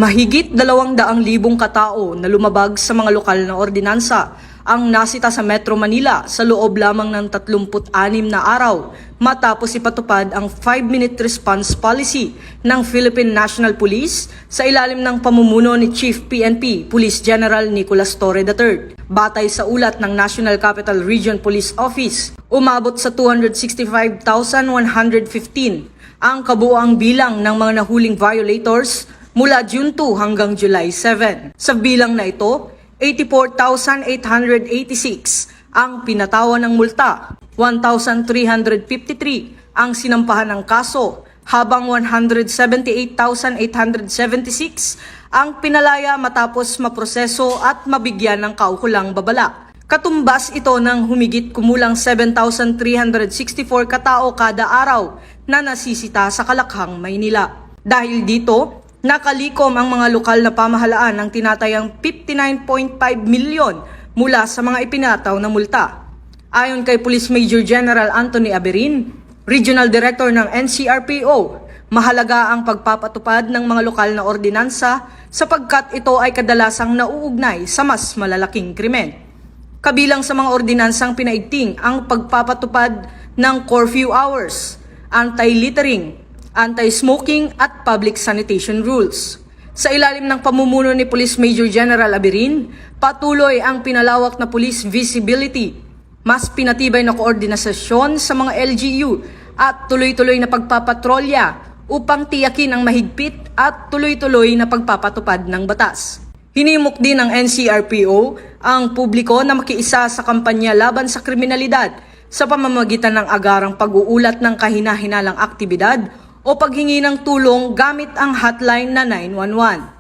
Mahigit 200,000 katao na lumabag sa mga lokal na ordinansa ang nasita sa Metro Manila sa loob lamang ng 36 na araw matapos ipatupad ang 5-minute response policy ng Philippine National Police sa ilalim ng pamumuno ni Chief PNP Police General Nicolas Torre III. Batay sa ulat ng National Capital Region Police Office, umabot sa 265,115 ang kabuuang bilang ng mga nahuling violators mula June 2 hanggang July 7. Sa bilang na ito, 84,886 ang pinatawan ng multa, 1,353 ang sinampahan ng kaso, habang 178,876 ang pinalaya matapos maproseso at mabigyan ng kaukulang babala. Katumbas ito ng humigit kumulang 7,364 katao kada araw na nasisita sa Kalakhang, Maynila. Dahil dito, nakalikom ang mga lokal na pamahalaan ng tinatayang 59.5 milyon mula sa mga ipinataw na multa. Ayon kay Police Major General Anthony Aberin, Regional Director ng NCRPO, mahalaga ang pagpapatupad ng mga lokal na ordinansa sapagkat ito ay kadalasang nauugnay sa mas malalaking krimen. Kabilang sa mga ordinansang pinaigting ang pagpapatupad ng curfew hours, anti-littering, anti-smoking at public sanitation rules. Sa ilalim ng pamumuno ni Police Major General Aberin, patuloy ang pinalawak na police visibility, mas pinatibay na koordinasyon sa mga LGU at tuloy-tuloy na pagpapatrolya upang tiyakin ang mahigpit at tuloy-tuloy na pagpapatupad ng batas. Hinimok din ng NCRPO ang publiko na makiisa sa kampanya laban sa kriminalidad sa pamamagitan ng agarang pag-uulat ng kahina-hinalang aktibidad o paghingi ng tulong gamit ang hotline na 911.